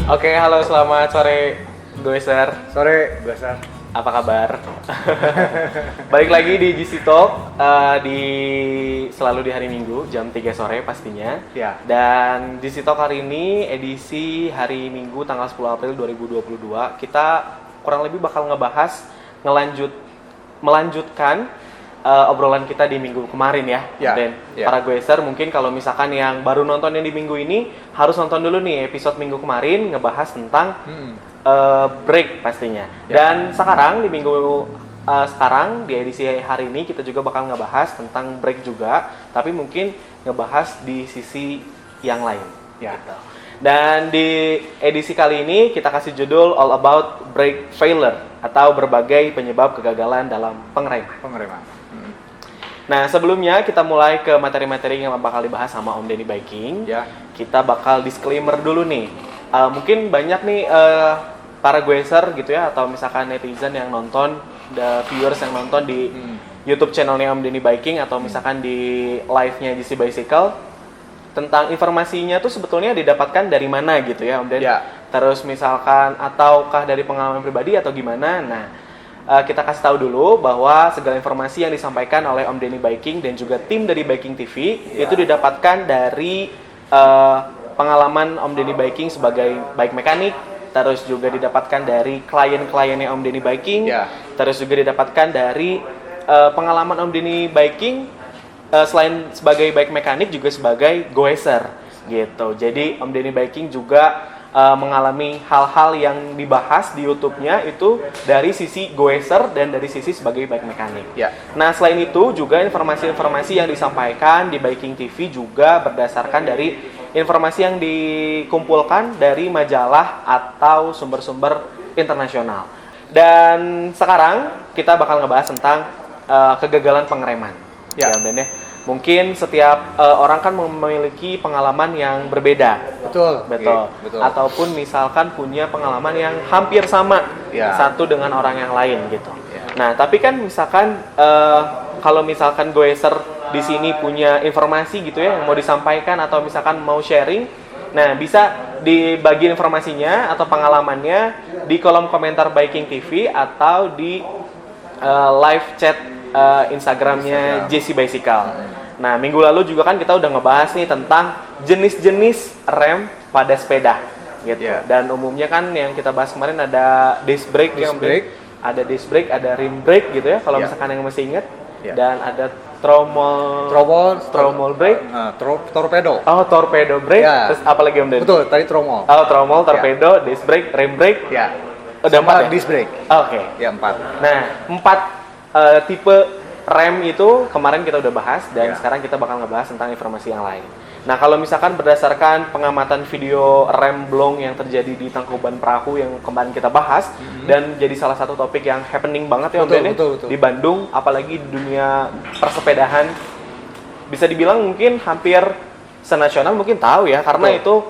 Oke, halo, selamat sore, Goeser. Sore, Basar. Apa kabar? Balik lagi di GC Talk, selalu di hari Minggu, jam 3 sore pastinya. Ya. Dan GC Talk hari ini, edisi hari Minggu, tanggal 10 April 2022, kita kurang lebih bakal melanjutkan obrolan kita di minggu kemarin ya. Dan para Goeser mungkin kalau misalkan yang baru nontonnya di minggu ini, harus nonton dulu nih episode minggu kemarin, ngebahas tentang break pastinya. Dan sekarang di minggu sekarang di edisi hari ini kita juga bakal ngebahas tentang break juga, tapi mungkin ngebahas di sisi yang lain. Gitu. Dan di edisi kali ini kita kasih judul All About Brake Failure atau berbagai penyebab kegagalan dalam pengereman. Nah, sebelumnya kita mulai ke materi-materi yang bakal dibahas sama Om Denny Biking. Kita bakal disclaimer dulu nih. Mungkin banyak nih para Goeser gitu ya, atau misalkan netizen yang nonton, viewers yang nonton di YouTube channelnya Om Denny Biking atau misalkan di live-nya GC Bicycle, tentang informasinya tuh sebetulnya didapatkan dari mana gitu ya Om Denny. Terus misalkan ataukah dari pengalaman pribadi atau gimana. Nah, kita kasih tahu dulu bahwa segala informasi yang disampaikan oleh Om Denny Biking dan juga tim dari Biking TV itu didapatkan dari pengalaman Om Denny Biking sebagai bike mekanik, terus juga didapatkan dari klien-kliennya Om Denny Biking, terus juga didapatkan dari pengalaman Om Denny Biking selain sebagai bike mekanik juga sebagai Goeser gitu. Jadi Om Denny Biking juga mengalami hal-hal yang dibahas di YouTube-nya itu dari sisi Goeser dan dari sisi sebagai bike mekanik. Nah, selain itu juga informasi-informasi yang disampaikan di Biking TV juga berdasarkan dari informasi yang dikumpulkan dari majalah atau sumber-sumber internasional. Dan sekarang kita bakal ngebahas tentang kegagalan pengereman. Ben ya. Mungkin setiap orang kan memiliki pengalaman yang berbeda. Betul. Ataupun misalkan punya pengalaman yang hampir sama satu dengan orang yang lain gitu. Nah, tapi kan misalkan kalau misalkan Goeser di sini punya informasi gitu ya yang mau disampaikan atau misalkan mau sharing, nah bisa dibagi informasinya atau pengalamannya di kolom komentar Biking TV atau di live chat Instagramnya GC Bicycle. Nah, minggu lalu juga kan kita udah ngebahas nih tentang jenis-jenis rem pada sepeda gitu. Dan umumnya kan yang kita bahas kemarin ada disc brake, ada disc brake, ada rim brake gitu ya kalau misalkan yang masih ingat. Dan ada tromol brake, torpedo. Oh, torpedo brake. Terus apa lagi Om Den? Betul, tadi tromol. Oh, tromol, torpedo, disc brake, rim brake. Udah 4 ya? Disc brake. Oke. 4. Nah, 4 tipe rem itu kemarin kita udah bahas dan sekarang kita bakal ngebahas tentang informasi yang lain. Nah, kalau misalkan berdasarkan pengamatan video rem blong yang terjadi di Tangkuban Perahu yang kemarin kita bahas dan jadi salah satu topik yang happening banget ya Om Ben di Bandung, apalagi di dunia persepedahan, bisa dibilang mungkin hampir senasional mungkin tahu ya karena itu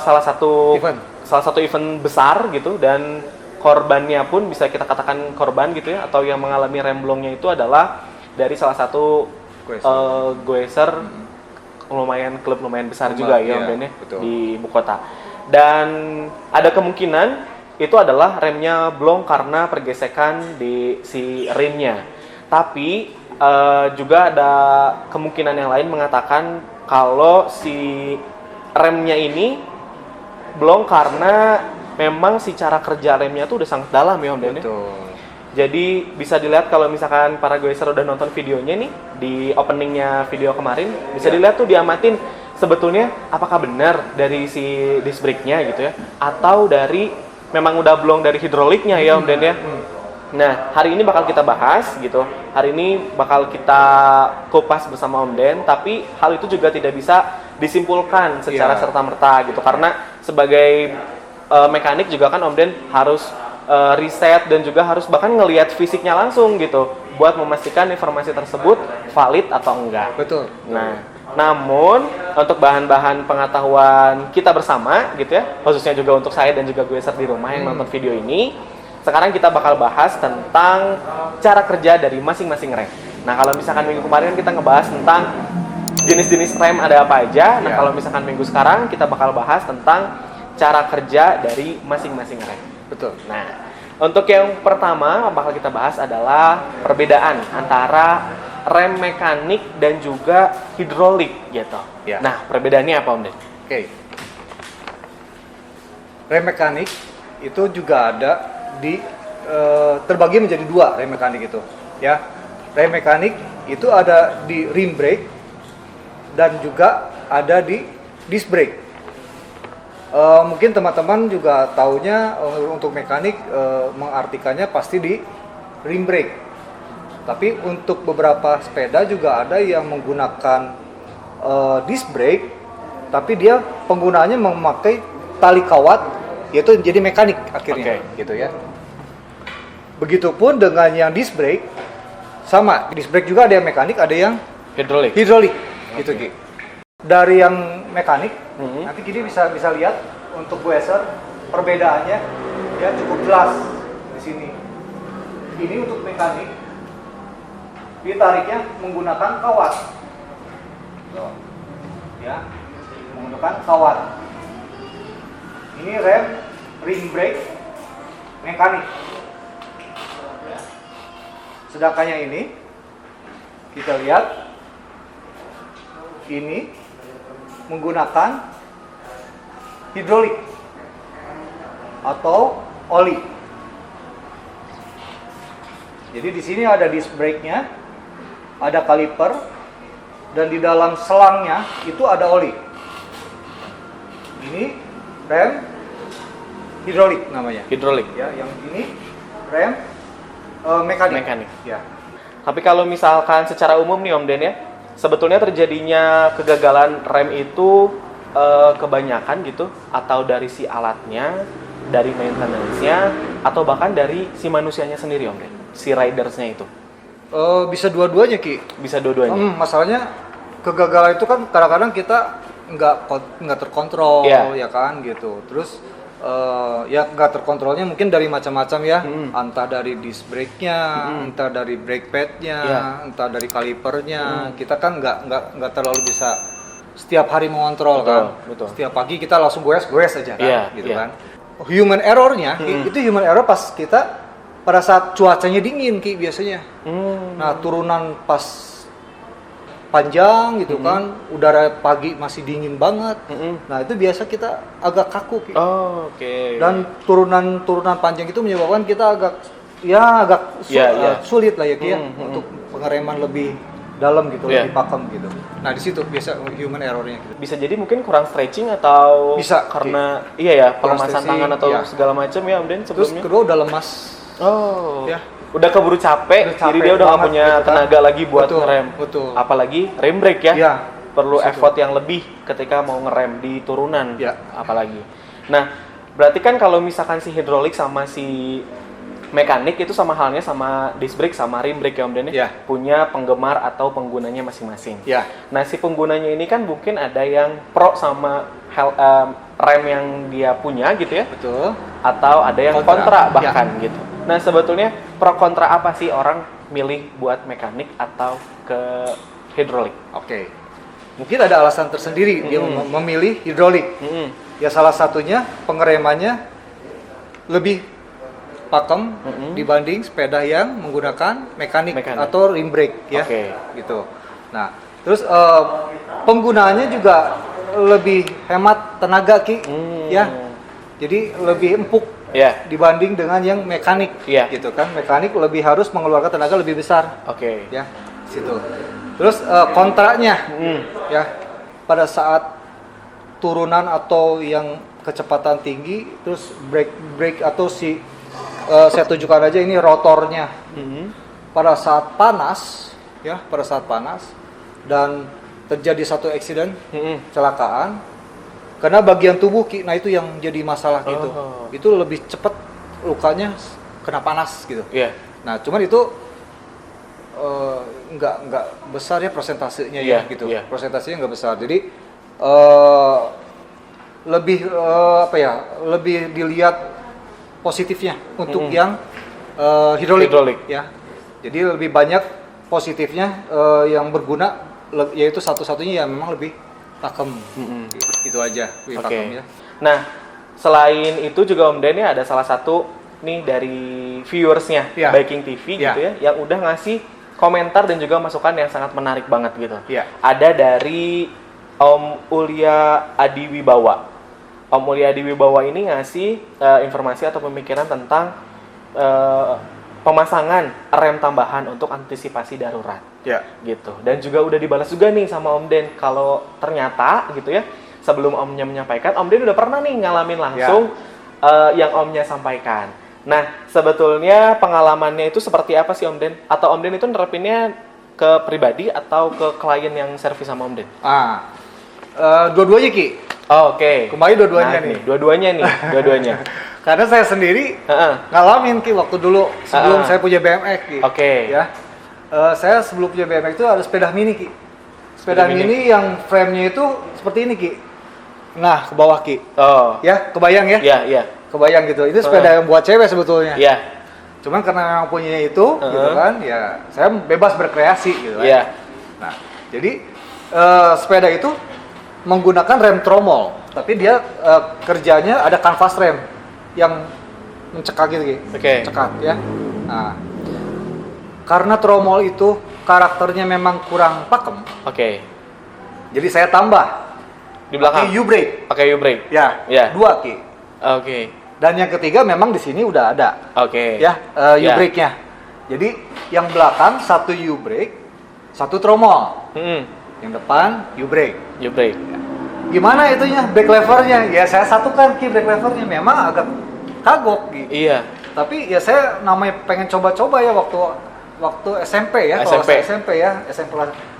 salah satu event besar gitu dan korbannya pun bisa kita katakan korban gitu ya atau yang mengalami remblongnya itu adalah dari salah satu Goeser klub lumayan besar juga ya Om Ben di ibu kota. Dan ada kemungkinan itu adalah remnya blong karena pergesekan di si rimnya. Tapi juga ada kemungkinan yang lain mengatakan kalau si remnya ini blong karena memang si cara kerja remnya tuh udah sangat dalam ya Om Den. Jadi bisa dilihat kalau misalkan para Goeser udah nonton videonya nih di openingnya video kemarin, bisa dilihat tuh diamatin sebetulnya apakah benar dari si disc brake-nya gitu ya atau dari memang udah blong dari hidroliknya ya Om Den ya. Nah, hari ini bakal kita bahas gitu. Hari ini bakal kita kupas bersama Om Den, tapi hal itu juga tidak bisa disimpulkan secara serta-merta gitu karena sebagai mekanik juga kan Om Den harus riset dan juga harus bahkan ngelihat fisiknya langsung gitu buat memastikan informasi tersebut valid atau enggak. Nah, namun untuk bahan-bahan pengetahuan kita bersama gitu ya, khususnya juga untuk saya dan juga Goeser di rumah yang nonton video ini, sekarang kita bakal bahas tentang cara kerja dari masing-masing rem. Nah, kalau misalkan minggu kemarin kita ngebahas tentang jenis-jenis rem ada apa aja. Nah, kalau misalkan minggu sekarang kita bakal bahas tentang cara kerja dari masing-masing rem. Betul. Nah, untuk yang pertama bakal kita bahas adalah perbedaan antara rem mekanik dan juga hidrolik gitu. Ya. Nah, perbedaannya apa Om Den? Oke. Rem mekanik itu juga ada di terbagi menjadi dua rem mekanik itu, ya. Rem mekanik itu ada di rim brake dan juga ada di disc brake. Mungkin teman-teman juga taunya untuk mekanik mengartikannya pasti di rim brake. Tapi untuk beberapa sepeda juga ada yang menggunakan disc brake, tapi dia penggunaannya memakai tali kawat, yaitu jadi mekanik akhirnya, gitu ya. Begitupun dengan yang disc brake, sama disc brake juga ada yang mekanik, ada yang Hidrolik. gitu Ki. Dari yang mekanik, nanti Gini bisa lihat untuk Gueser perbedaannya ya cukup jelas di sini. Ini untuk mekanik, ditariknya menggunakan kawat, ya, menggunakan kawat. Ini rem rim brake mekanik. Sedangkan yang ini kita lihat ini menggunakan hidrolik atau oli. Jadi di sini ada disc brake-nya, ada kaliper, dan di dalam selangnya itu ada oli. Ini rem hidrolik namanya. Hidrolik. Ya, yang ini rem mekanik. Ya. Tapi kalau misalkan secara umum nih Om Den ya, sebetulnya terjadinya kegagalan rem itu kebanyakan gitu, atau dari si alatnya, dari maintenance-nya, atau bahkan dari si manusianya sendiri Om Den, si ridersnya itu. Bisa dua-duanya Ki. Bisa dua-duanya. Masalahnya kegagalan itu kan kadang-kadang kita nggak terkontrol, ya kan gitu. Terus ya nggak terkontrolnya mungkin dari macam-macam ya, entah dari disc brake-nya, entah dari brake pad-nya, entah dari kalipernya. Kita kan nggak terlalu bisa setiap hari mengontrol. Betul. Setiap pagi kita langsung goes aja kan, kan. Human error-nya itu human error pas kita pada saat cuacanya dingin Ki biasanya. Nah, turunan pas panjang gitu kan, udara pagi masih dingin banget. Nah, itu biasa kita agak kaku Ki. Dan turunan panjang itu menyebabkan kita agak sulit lah ya Ki ya, untuk pengereman lebih dalam gitu, lebih pakem gitu. Nah, di situ biasa human error-nya gitu. Bisa jadi mungkin kurang stretching atau bisa karena pelemasan tangan atau segala macam ya Om Den sebelumnya. Terus kedua udah lemas. Ya. Udah keburu capek, jadi dia udah nggak punya gitu tenaga lagi buat ngerem. Betul. Apalagi rem brake ya. Perlu betul. effort yang lebih ketika mau ngerem di turunan. Ya. Apalagi. Nah, berarti kan kalau misalkan si hidrolik sama si mekanik itu sama halnya sama disc brake sama rim brake ya Om Den ya. Punya penggemar atau penggunanya masing-masing. Ya. Nah, si penggunanya ini kan mungkin ada yang pro sama rem yang dia punya gitu ya. Betul. Atau ada yang kontra bahkan gitu. Nah, sebetulnya pro kontra apa sih orang milih buat mekanik atau ke hidrolik? Oke. Mungkin ada alasan tersendiri dia memilih hidrolik. Ya salah satunya pengeremannya lebih pakem dibanding sepeda yang menggunakan mekanik. Atau rim brake ya. Gitu. Nah, terus penggunaannya juga lebih hemat tenaga Ki ya. Jadi lebih empuk dibanding dengan yang mekanik gitu kan. Mekanik lebih harus mengeluarkan tenaga lebih besar. Ya, situ. Terus kontranya ya, pada saat turunan atau yang kecepatan tinggi, terus brake atau saya tunjukkan aja ini rotornya. Pada saat panas ya, pada saat panas dan terjadi satu accident, kecelakaan, karena bagian tubuh nah itu yang jadi masalah gitu. Itu lebih cepat lukanya kena panas gitu. Nah, cuman itu nggak besar ya persentasenya gitu. Persentasenya nggak besar. Jadi lebih lebih dilihat positifnya untuk yang hidrolik ya. Jadi lebih banyak positifnya yang berguna, yaitu satu-satunya yang memang lebih pakem. Itu aja, lebih pakem ya. Nah, selain itu juga Om Den ya ada salah satu nih dari viewersnya Biking TV gitu ya, yang udah ngasih komentar dan juga masukan yang sangat menarik banget gitu. Ada dari Om Ulia Adiwibawa. Om Ulia Adiwibawa ini ngasih informasi atau pemikiran tentang pemasangan rem tambahan untuk antisipasi darurat. Gitu. Dan juga udah dibalas juga nih sama Om Den kalau ternyata gitu ya, sebelum Omnya menyampaikan, Om Den udah pernah nih ngalamin langsung yang Omnya sampaikan. Nah, sebetulnya pengalamannya itu seperti apa sih Om Den? Atau Om Den itu nerapinnya ke pribadi atau ke klien yang servis sama Om Den? Dua-duanya Ki. Oke. Kembali dua-duanya nih. Dua-duanya. Karena saya sendiri ngalamin Ki waktu dulu sebelum saya punya BMX Ki. Ya. Saya sebelum punya BMX itu ada sepeda mini Ki. Sepeda mini yang frame-nya itu seperti ini Ki. Nah, ke bawah Ki. Ya, kebayang ya? Iya. Kebayang gitu. Itu sepeda yang buat cewek sebetulnya. Iya. Cuman karena memang punya itu, gitu kan, ya saya bebas berkreasi gitu kan. Nah, jadi sepeda itu menggunakan rem tromol, tapi dia kerjanya ada kanvas rem yang mencekak gitu, cekak ya. Nah, karena tromol itu karakternya memang kurang pakem. Jadi saya tambah di belakang. Pakai U-brake. Ya. 2 Ki. Dan yang ketiga memang di sini udah ada. Ya, U-brake-nya. Jadi yang belakang 1 U-brake, 1 tromol. Yang depan U-brake. Ya. Gimana itunya brake levernya? Ya saya satukan Ki brake levernya, memang agak kagok gitu. Tapi ya saya namanya pengen coba-coba ya waktu SMP ya, SMP ya, SMP.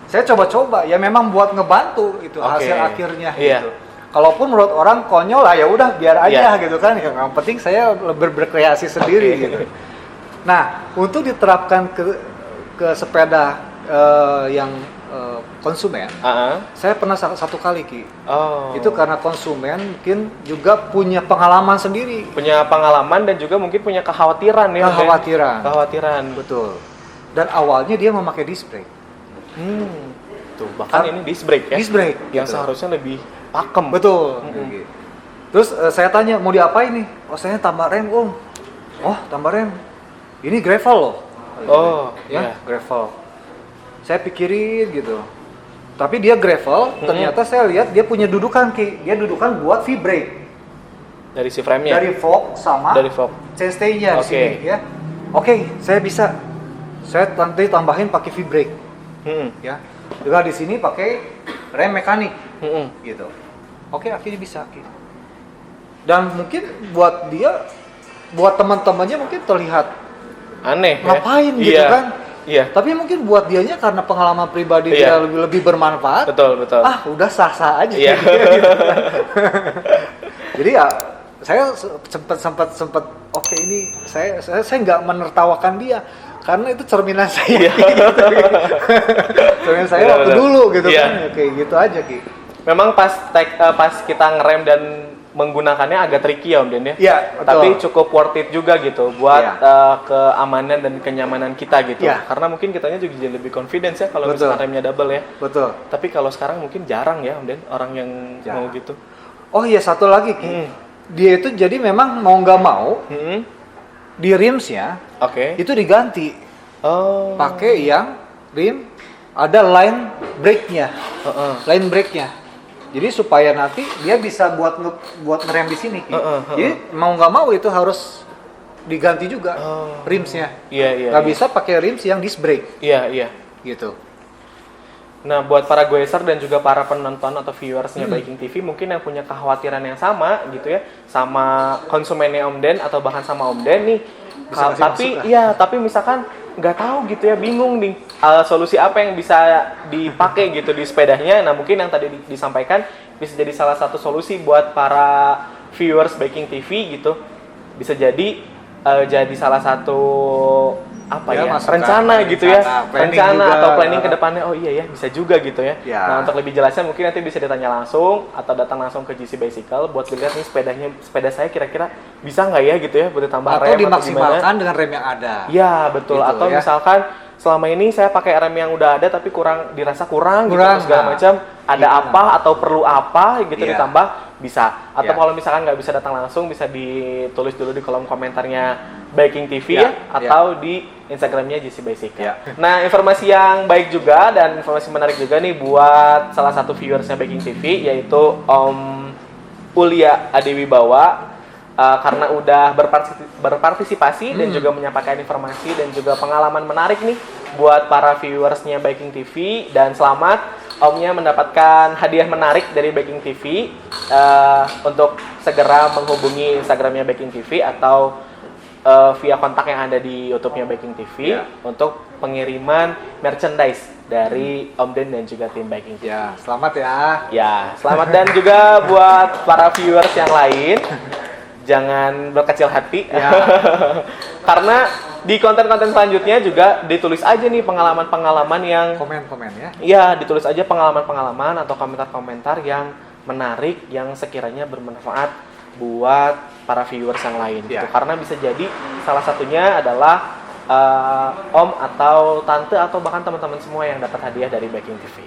Saya coba-coba ya memang buat ngebantu itu hasil akhirnya gitu. Kalaupun menurut orang konyol lah ya udah biar aja gitu kan. Yang penting saya berkreasi sendiri gitu. Nah, untuk diterapkan ke sepeda yang konsumen, saya pernah satu kali Ki. Itu karena konsumen mungkin juga punya pengalaman sendiri. Punya pengalaman dan juga mungkin punya kekhawatiran ya. Kekhawatiran. Betul. Dan awalnya dia memakai disc brake. Tuh, bahkan ini disc brake ya. Disc brake. Yang seharusnya lebih pakem. Betul. Terus saya tanya mau diapain nih? Oh, saya tambah rem Om. Oh, tambah rem. Ini gravel loh. Gravel. Saya pikirin gitu. Tapi dia gravel, ternyata saya lihat dia punya dudukan Ki. Dia dudukan buat V-brake. Dari si frame-nya? Dari fork sama chainstay-nya di sini ya. Saya bisa. Saya nanti tambahin pakai V-brake. Ya. Juga di sini pakai rem mekanik. Gitu. Akhirnya bisa Ki. Dan mungkin buat dia, buat teman-temannya mungkin terlihat aneh. Ngapain gitu kan? Tapi mungkin buat dianya karena pengalaman pribadi dia lebih bermanfaat. Betul. Udah sah-sah aja. Gitu kan. Jadi ya saya sempat ini saya nggak menertawakan dia karena itu cerminan saya. Cerminan saya waktu dulu gitu kan. Kayak gitu aja Ki. Memang pas kita ngerem dan menggunakannya agak tricky ya Om Den ya. Iya, betul. Tapi cukup worth it juga gitu buat keamanan dan kenyamanan kita gitu. Karena mungkin kitanya juga jadi lebih confidence ya kalau misalkan remnya double ya. Betul. Tapi kalau sekarang mungkin jarang ya Om Den orang yang mau gitu. Oh iya, satu lagi Ki. Dia itu jadi memang mau nggak mau di rimsnya itu diganti. Pakai yang rim ada line brake-nya. Line brake-nya. Jadi supaya nanti dia bisa buat ngerem di sini. Jadi mau nggak mau itu harus diganti juga rimsnya. Nggak bisa pakai rims yang disc brake. Gitu. Nah, buat para goeser dan juga para penonton atau viewersnya Biking TV mungkin yang punya kekhawatiran yang sama gitu ya, sama konsumennya Om Den atau bahkan sama Om Den nih. Tapi misalkan nggak tahu gitu ya, bingung nih solusi apa yang bisa dipakai gitu di sepedanya. Nah, mungkin yang tadi disampaikan bisa jadi salah satu solusi buat para viewers Biking TV gitu. Bisa jadi salah satu rencana gitu ya, rencana atau planning ke depannya. Oh iya ya, bisa juga gitu ya. Nah, untuk lebih jelasnya mungkin nanti bisa ditanya langsung atau datang langsung ke GC Bicycle buat dilihat nih sepeda saya kira-kira bisa nggak ya gitu ya buat ditambah rem atau dimaksimalkan dengan rem yang ada. Ya betul, gitu, atau misalkan selama ini saya pakai rem yang udah ada tapi dirasa kurang gitu segala macam, ada apa atau perlu apa gitu ditambah, bisa. Atau kalau misalkan nggak bisa datang langsung, bisa ditulis dulu di kolom komentarnya Baking TV atau di Instagramnya JC Basic. Nah, informasi yang baik juga dan informasi menarik juga nih buat salah satu viewersnya Baking TV, yaitu Om Ulia Adewibawa. Karena udah berpartisipasi dan juga menyampaikan informasi dan juga pengalaman menarik nih buat para viewersnya Baking TV, dan selamat Omnya mendapatkan hadiah menarik dari Baking TV untuk segera menghubungi Instagramnya Baking TV atau via kontak yang ada di YouTube-nya Baking TV untuk pengiriman merchandise dari Om Den dan juga tim Baking TV. Ya, selamat ya. Ya, selamat. Dan juga buat para viewers yang lain, jangan berkecil hati karena di konten-konten selanjutnya juga ditulis aja nih pengalaman-pengalaman yang komen-komen ya. Iya, ditulis aja pengalaman-pengalaman atau komentar-komentar yang menarik yang sekiranya bermanfaat buat para viewers yang lain gitu. Karena bisa jadi salah satunya adalah om atau tante atau bahkan teman-teman semua yang dapat hadiah dari Baking TV.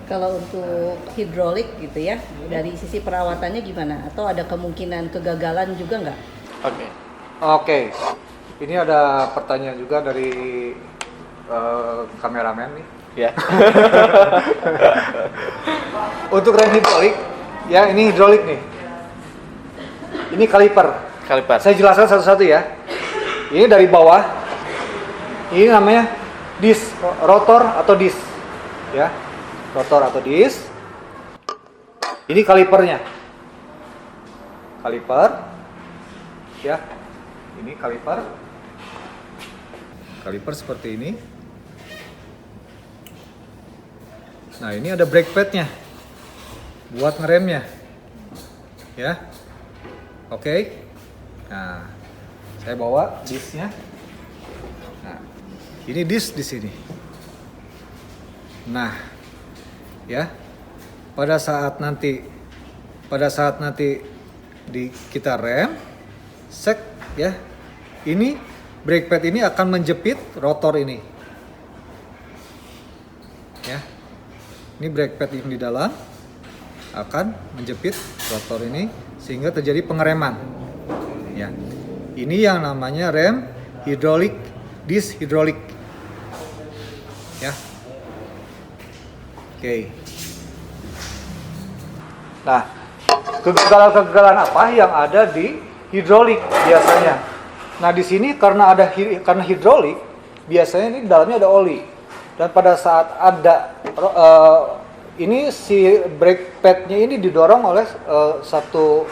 Kalau untuk hidrolik gitu ya, dari sisi perawatannya gimana? Atau ada kemungkinan kegagalan juga nggak? Oke. Ini ada pertanyaan juga dari kameramen nih. Ya. Untuk rem hidrolik, ya ini hidrolik nih. Ini kaliper. Saya jelaskan satu-satu ya. Ini dari bawah. Ini namanya disk, rotor atau disk. Ya. Rotor atau disk. Ini kalipernya. Kaliper. Ya. Ini kaliper. Kaliper seperti ini. Nah, ini ada brake padnya buat ngeremnya. Ya. Oke. Nah, saya bawa disknya. Nah, ini disk di sini. Nah, ya, pada saat nanti kita rem, sek ya, ini brake pad ini akan menjepit rotor ini, ya, ini brake pad yang di dalam akan menjepit rotor ini sehingga terjadi pengereman, ya, ini yang namanya rem hidrolik, disk hidrolik, ya. Oke. Nah, kegagalan apa yang ada di hidrolik biasanya? Nah, di sini karena hidrolik, biasanya ini dalamnya ada oli. Dan pada saat ada ini si brake padnya ini didorong oleh satu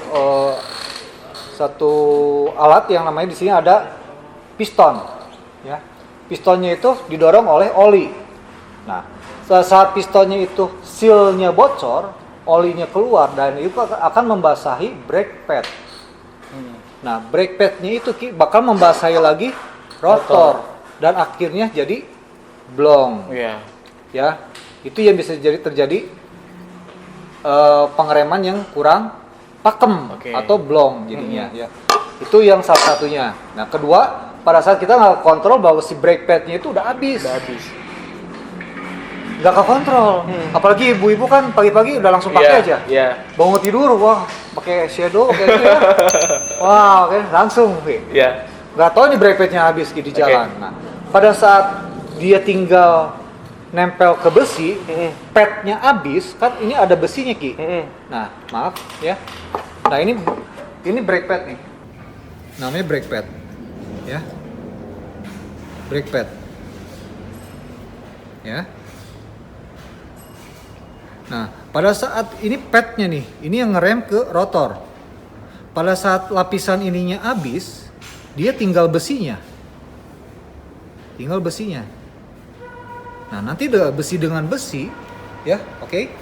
alat yang namanya di sini ada piston, ya. Pistonnya itu didorong oleh oli. Nah, saat pistonnya itu sealnya bocor, olinya keluar dan itu akan membasahi brake pad. Nah, brake padnya itu bakal membasahi lagi rotor dan akhirnya jadi blong. Ya, itu yang bisa terjadi pengereman yang kurang pakem atau blong jadinya. Ya, itu yang salah satunya. Nah, kedua, pada saat kita nggak kontrol bahwa si brake padnya itu udah habis. Nggak kekontrol. Apalagi ibu-ibu kan pagi-pagi udah langsung pakai aja. Bangun tidur, wah pakai shadow kayak gitu ya. Wah, langsung. Nggak tahu nih brake padnya habis di jalan. Nah, pada saat dia tinggal nempel ke besi, padnya habis, kan ini ada besinya Ki. Nah, maaf ya. Nah, ini brake pad nih. Namanya brake pad. Ya. Brake pad. Ya. Nah, pada saat ini padnya nih, ini yang ngerem ke rotor. Pada saat lapisan ininya habis, dia tinggal besinya. Nah, nanti besi dengan besi, ya, oke.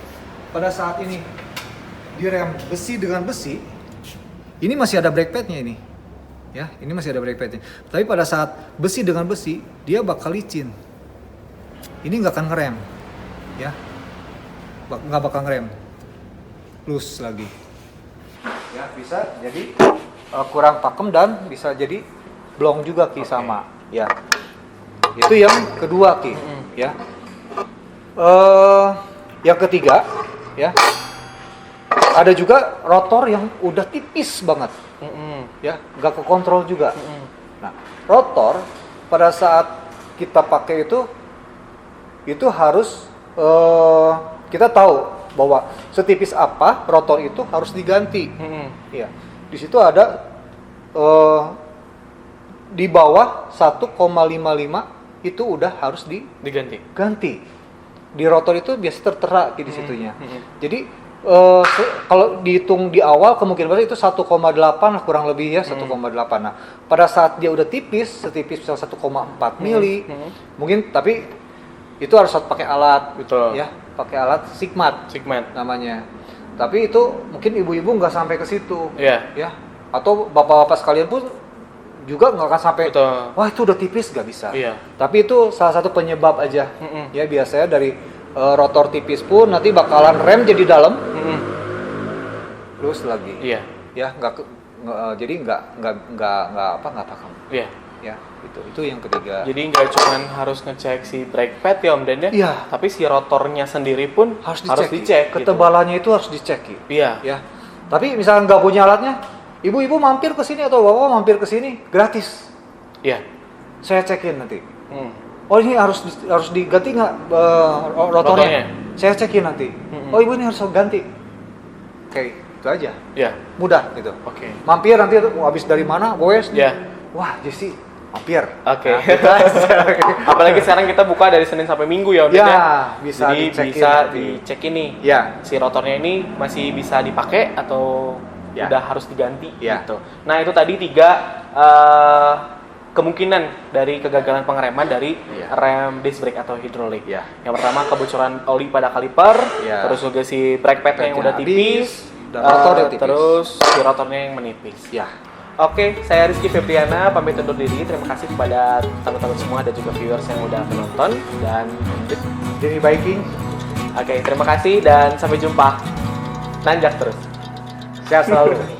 Pada saat ini direm besi dengan besi, ini masih ada brake padnya ini, ya, ini masih ada brake padnya. Tapi pada saat besi dengan besi, dia bakal licin. Ini nggak akan ngerem, ya. Nggak bakal ngerem, loose lagi, ya, bisa jadi kurang pakem dan bisa jadi blong juga Ki. Sama, ya, itu yang kedua Ki. Ya, yang ketiga, ya, ada juga rotor yang udah tipis banget, ya, nggak kekontrol juga. Nah, rotor pada saat kita pakai itu harus kita tahu bahwa setipis apa rotor itu harus diganti. Ya, di situ ada di bawah 1,55 itu udah harus diganti. Di rotor itu biasa tertera di situnya. Jadi kalau dihitung di awal kemungkinan besar itu 1,8 kurang lebih ya, 1,8. Nah, pada saat dia udah setipis misal 1,4 mili, mungkin, tapi itu harus pakai alat, betul ya, pakai alat sigmat namanya. Tapi itu mungkin ibu-ibu nggak sampai ke situ, ya, atau bapak-bapak sekalian pun juga nggak akan sampai, wah itu udah tipis, nggak bisa. Tapi itu salah satu penyebab aja, ya, biasanya dari rotor tipis pun nanti bakalan rem jadi dalam, terus lagi, ya, jadi nggak paham. Ya, itu yang ketiga. Jadi nggak cuma harus ngecek si brake pad ya Om Den ya, tapi si rotornya sendiri pun harus dicek. Ketebalannya itu harus dicek. Iya. Ya. Tapi misalnya nggak punya alatnya, ibu-ibu mampir ke sini atau bapak mampir ke sini gratis. Iya. Saya cekin nanti. Oh ini harus diganti nggak rotornya? Saya cekin nanti. Oh ibu ini harus ganti. Oke, itu aja. Iya. Mudah gitu. Oke. Mampir nanti habis dari mana, goes? Iya. Wah, Jesse, mampir. Oke. Apalagi sekarang kita buka dari Senin sampai Minggu ya, Om Den ya. Bisa jadi bisa dicek ini. Ya. Si rotornya ini masih bisa dipakai atau udah harus diganti gitu. Nah, itu tadi 3 kemungkinan dari kegagalan pengereman dari rem disc brake atau hidrolik. Yang pertama kebocoran oli pada kaliper, terus juga si brake pad-nya yang udah tipis, dan rotor yang tipis. Terus si rotornya yang menipis. Oke, saya Rizky Febriana, pamit undur diri. Terima kasih kepada teman-teman semua dan juga viewers yang udah menonton. Dan Jadi Biking. Oke, terima kasih dan sampai jumpa. Nanjak terus. Sehat selalu.